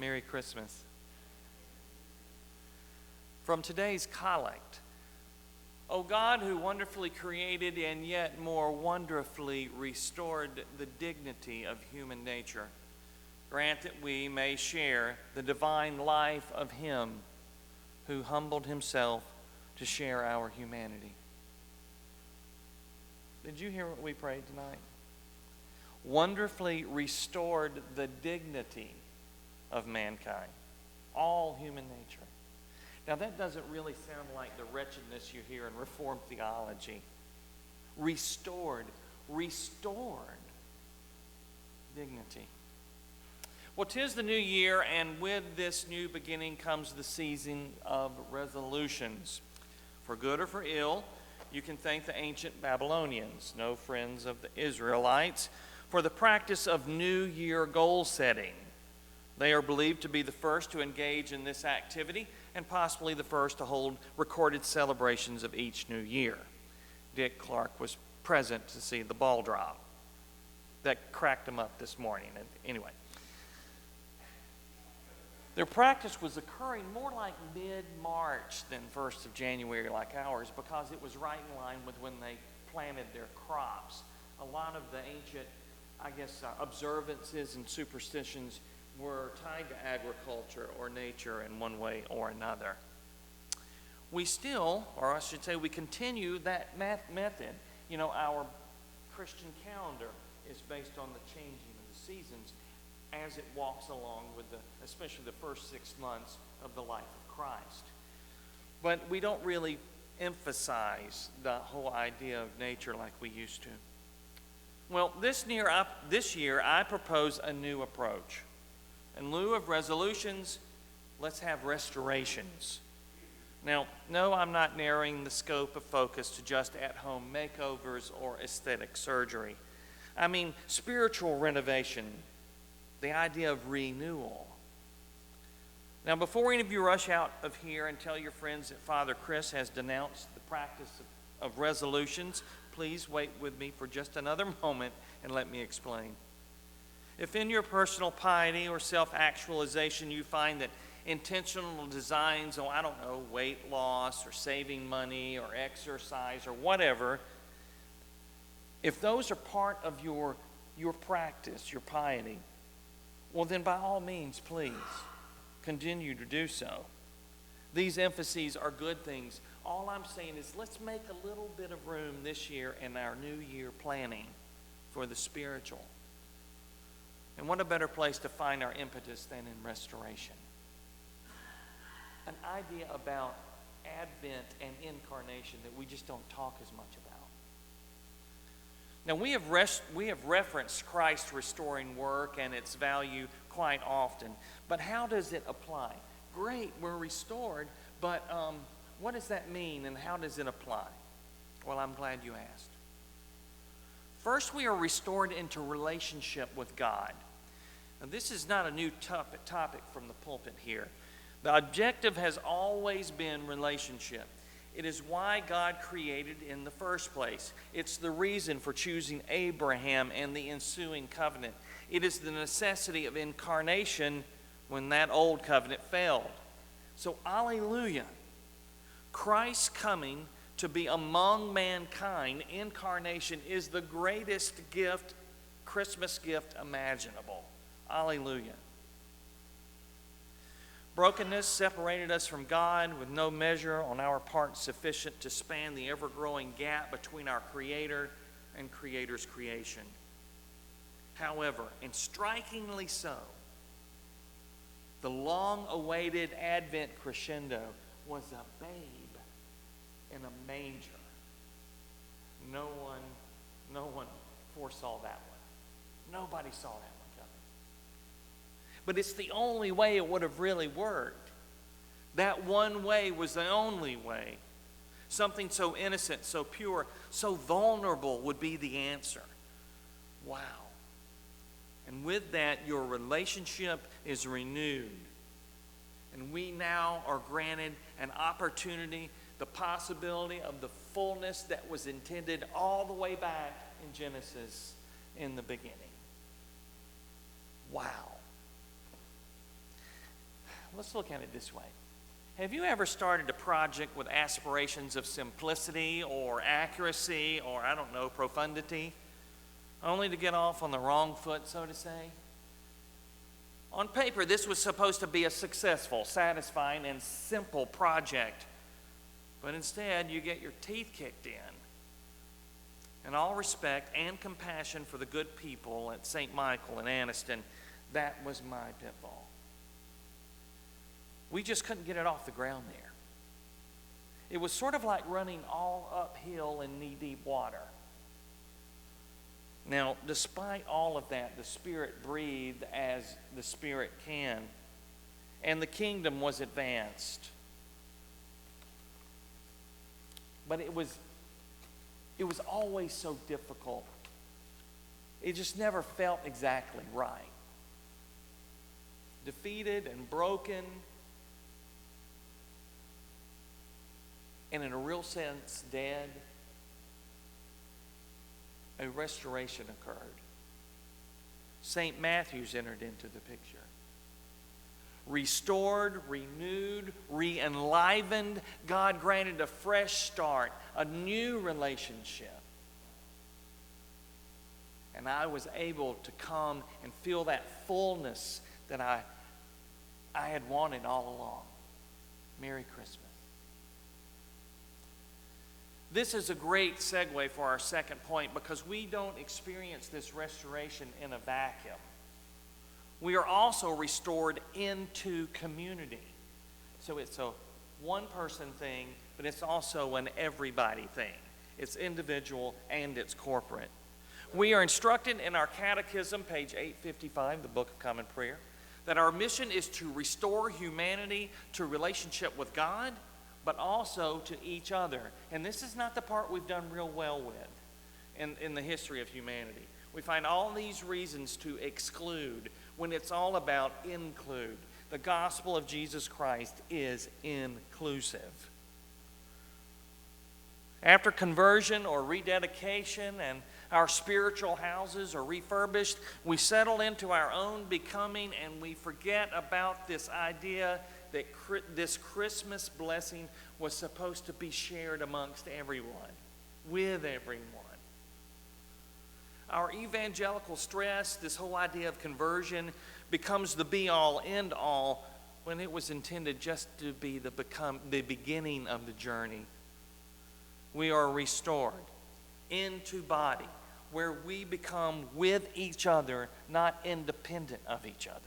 Merry Christmas. From today's collect, O God, who wonderfully created and yet more wonderfully restored the dignity of human nature, grant that we may share the divine life of Him who humbled Himself to share our humanity. Did you hear what we prayed tonight? Wonderfully restored the dignity of mankind, all human nature. Now that doesn't really sound like the wretchedness you hear in Reformed theology. Restored dignity. Well, 'tis the new year, and with this new beginning comes the season of resolutions. For good or for ill, you can thank the ancient Babylonians, no friends of the Israelites, for the practice of New Year goal setting. They are believed to be the first to engage in this activity and possibly the first to hold recorded celebrations of each new year. Dick Clark was present to see the ball drop. That cracked him up this morning. Anyway, their practice was occurring more like mid-March than 1st of January like ours, because it was right in line with when they planted their crops. A lot of the ancient, observances and superstitions were tied to agriculture or nature in one way or another. We still, or I should say we continue that method. You know, our Christian calendar is based on the changing of the seasons as it walks along with especially the first 6 months of the life of Christ. But we don't really emphasize the whole idea of nature like we used to. Well, this year I propose a new approach. In lieu of resolutions, let's have restorations. Now, no, I'm not narrowing the scope of focus to just at-home makeovers or aesthetic surgery. I mean spiritual renovation, the idea of renewal. Now, before any of you rush out of here and tell your friends that Father Chris has denounced the practice of resolutions, please wait with me for just another moment and let me explain. If in your personal piety or self-actualization you find that intentional designs on, weight loss or saving money or exercise or whatever, if those are part of your practice, your piety, well then by all means, please, continue to do so. These emphases are good things. All I'm saying is let's make a little bit of room this year in our New Year planning for the spiritual. And what a better place to find our impetus than in restoration. An idea about Advent and incarnation that we just don't talk as much about. Now, we have referenced Christ's restoring work and its value quite often, but how does it apply? Great, we're restored, but what does that mean and how does it apply? Well, I'm glad you asked. First, we are restored into relationship with God. Now, this is not a new topic from the pulpit here. The objective has always been relationship. It is why God created in the first place. It's the reason for choosing Abraham and the ensuing covenant. It is the necessity of incarnation when that old covenant failed. So, alleluia. Christ's coming to be among mankind, incarnation, is the greatest gift, Christmas gift imaginable. Alleluia. Brokenness separated us from God with no measure on our part sufficient to span the ever-growing gap between our Creator and Creator's creation. However, and strikingly so, the long-awaited Advent crescendo was a babe in a manger. No one foresaw that one. Nobody saw that one coming. But it's the only way it would have really worked. That one way was the only way. Something so innocent, so pure, so vulnerable would be the answer. Wow. And with that, your relationship is renewed. And we now are granted an opportunity, the possibility of the fullness that was intended all the way back in Genesis in the beginning. Wow. let's look at it this way. Have you ever started a project with aspirations of simplicity or accuracy or, I don't know, profundity, only to get off on the wrong foot, so to say? On paper, this was supposed to be a successful, satisfying, and simple project. But instead, you get your teeth kicked in. In all respect and compassion for the good people at St. Michael and Anniston, that was my pitfall. We just couldn't get it off the ground there. It was sort of like running all uphill in knee-deep water. Now, despite all of that, the Spirit breathed as the Spirit can, and the kingdom was advanced. But it was always so difficult. It just never felt exactly right. Defeated and broken, and in a real sense, dead, a restoration occurred. St. Matthew's entered into the picture. Restored, renewed, re-enlivened, God granted a fresh start, a new relationship. And I was able to come and feel that fullness that I had wanted all along. Merry Christmas. This is a great segue for our second point, because we don't experience this restoration in a vacuum. We are also restored into community. So it's a one-person thing, but it's also an everybody thing. It's individual and it's corporate. We are instructed in our catechism, page 855, the Book of Common Prayer, that our mission is to restore humanity to relationship with God, but also to each other. And this is not the part we've done real well with in the history of humanity. We find all these reasons to exclude when it's all about include. The gospel of Jesus Christ is inclusive. After conversion or rededication and our spiritual houses are refurbished, we settle into our own becoming, and we forget about this idea that this Christmas blessing was supposed to be shared amongst everyone, with everyone. Our evangelical stress, this whole idea of conversion, becomes the be-all, end-all, when it was intended just to be the beginning of the journey. We are restored into body, where we become with each other, not independent of each other.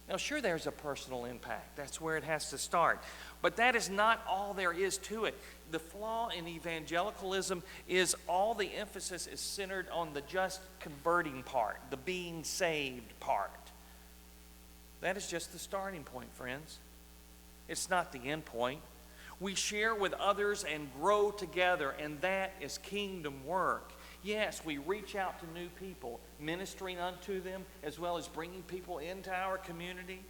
Now, sure, there's a personal impact. That's where it has to start. But that is not all there is to it. The flaw in evangelicalism is all the emphasis is centered on the just converting part, the being saved part. That is just the starting point, friends. It's not the end point. We share with others and grow together, and that is kingdom work. Yes, we reach out to new people, ministering unto them, as well as bringing people into our community.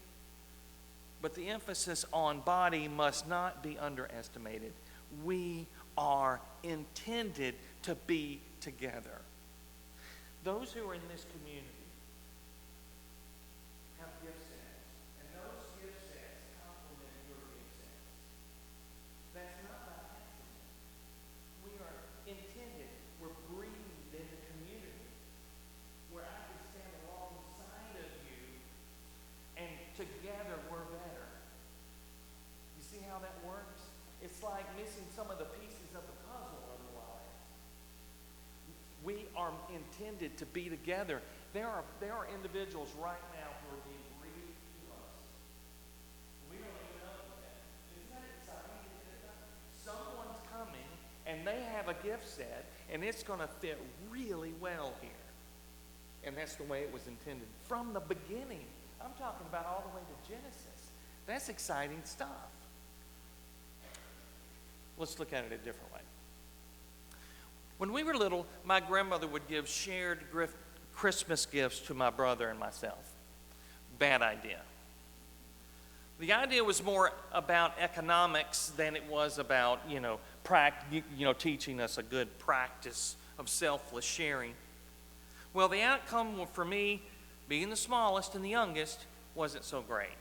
But the emphasis on body must not be underestimated. We are intended to be together. Those who are in this community have gift sets, and those gift sets complement your gift sets. That's not by accident. We are intended, we're breathed in the community, where I can stand alongside of you, and together we're better. You see how that works? It's like missing some of the pieces of the puzzle otherwise. We are intended to be together. There are individuals right now who are being breathed to us. We don't even know that. Isn't that exciting? Someone's coming and they have a gift set, and it's going to fit really well here. And that's the way it was intended from the beginning. I'm talking about all the way to Genesis. That's exciting stuff. Let's look at it a different way. When we were little, my grandmother would give shared Christmas gifts to my brother and myself. Bad idea. The idea was more about economics than it was about, teaching us a good practice of selfless sharing. Well, the outcome for me, being the smallest and the youngest, wasn't so great.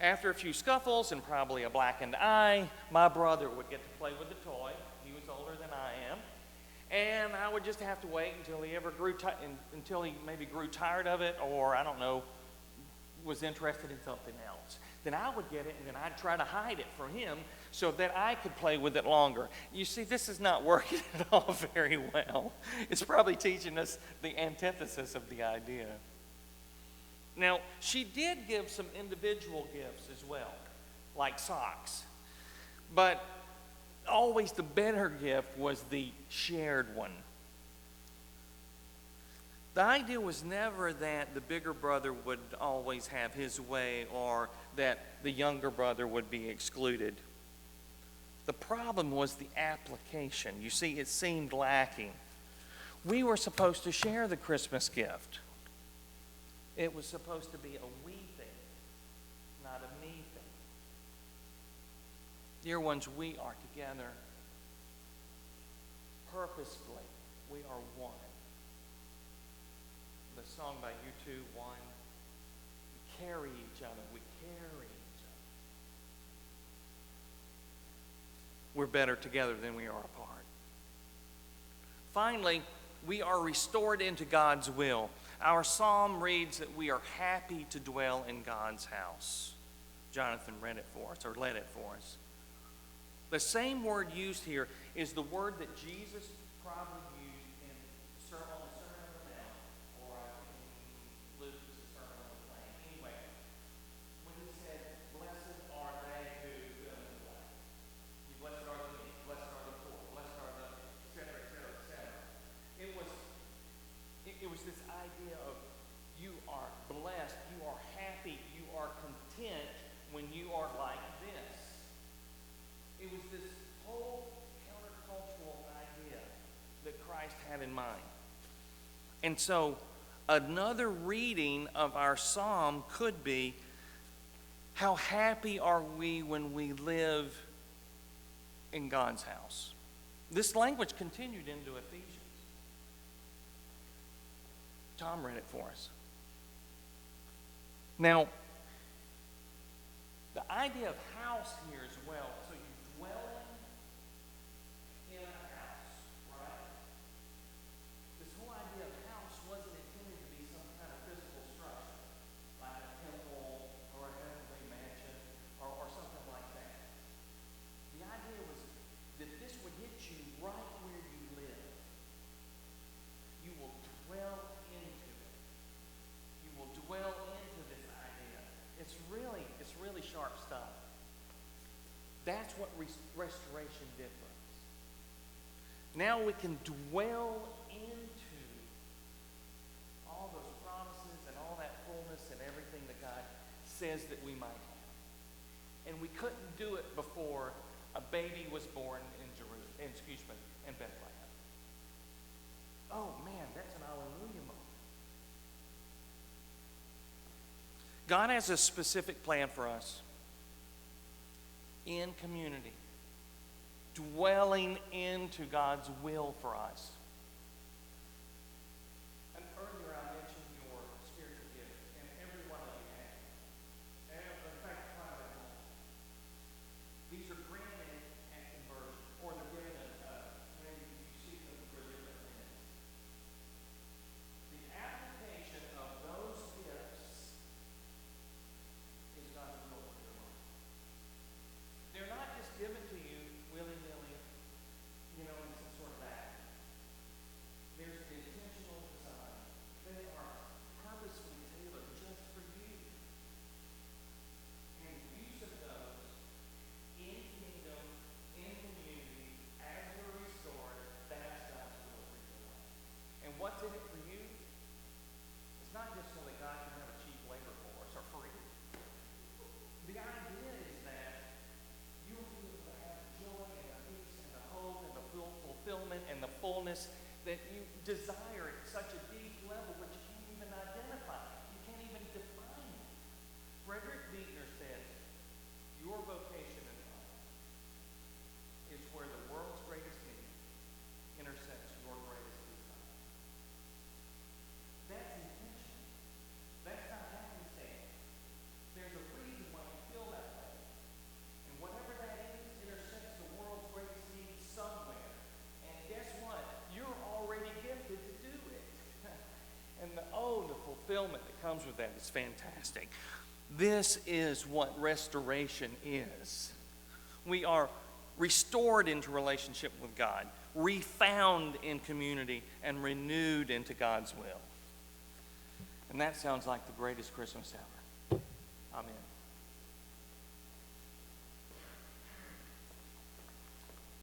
After a few scuffles and probably a blackened eye, my brother would get to play with the toy. He was older than I am. And I would just have to wait until he ever until he maybe grew tired of it, or I don't know, was interested in something else. Then I would get it, and then I'd try to hide it from him so that I could play with it longer. You see, this is not working at all very well. It's probably teaching us the antithesis of the idea. Now, she did give some individual gifts as well, like socks. But always the better gift was the shared one. The idea was never that the bigger brother would always have his way or that the younger brother would be excluded. The problem was the application. You see, it seemed lacking. We were supposed to share the Christmas gift. It was supposed to be a we thing, not a me thing. Dear ones, we are together purposefully. We are one. The song by U2, One. We carry each other. We carry each other. We're better together than we are apart. Finally, we are restored into God's will. Our psalm reads that we are happy to dwell in God's house. Jonathan read it for us, or led it for us. The same word used here is the word that Jesus probably used in the Sermon on the Mount, or in Luke's Sermon on the Plain. Anyway, when he said, "Blessed are they who fill in the blank." Blessed are the meek, blessed are the poor, blessed are the, etc., etc., etc. It was this idea of you are blessed, you are happy, you are content when you are like this. It was this whole countercultural idea that Christ had in mind. And so another reading of our psalm could be, how happy are we when we live in God's house? This language continued into Ephesians. Tom read it for us. Now, the idea of house here as well, so you dwell in a house, right? This whole idea of house wasn't intended to be some kind of physical structure, like a temple or a heavenly mansion or something like that. The idea was that this would hit you right where you live. You will dwell into it. You will dwell into this idea. It's really sharp stuff. That's what restoration did for us. Now we can dwell into all those promises and all that fullness and everything that God says that we might have. And we couldn't do it before a baby was born in in Bethlehem. Oh man, that's an hallelujah moment. God has a specific plan for us in community, dwelling into God's will for us. And earlier I mentioned your spiritual gifts, and every one of you have. And in fact, primarily, these are granted at conversion, or they're given maybe you see them for different things. The application of those gifts is God's will for your life. They're not just given to you willy-nilly, in some sort of act. There's the intentional design. They are purposefully tailored just for you. And use of those in kingdom, in community, as we're restored, that's God's will for your life. And what's in it for you? It's not just so that God can have a cheap labor force or free. The idea is that you'll be able to have the joy and the peace and the hope and the fulfillment and the fullness that you desire at such a deep level which you can't even identify. You can't even define it. Frederick Buechner says, your vocation in life is where the world's greatest need intersects your greatest desire. That's intentional. That's not happenstance. There's a reason why you feel comes with that is fantastic. This is what restoration is. We are restored into relationship with God, refound in community, and renewed into God's will. And that sounds like the greatest Christmas ever. Amen.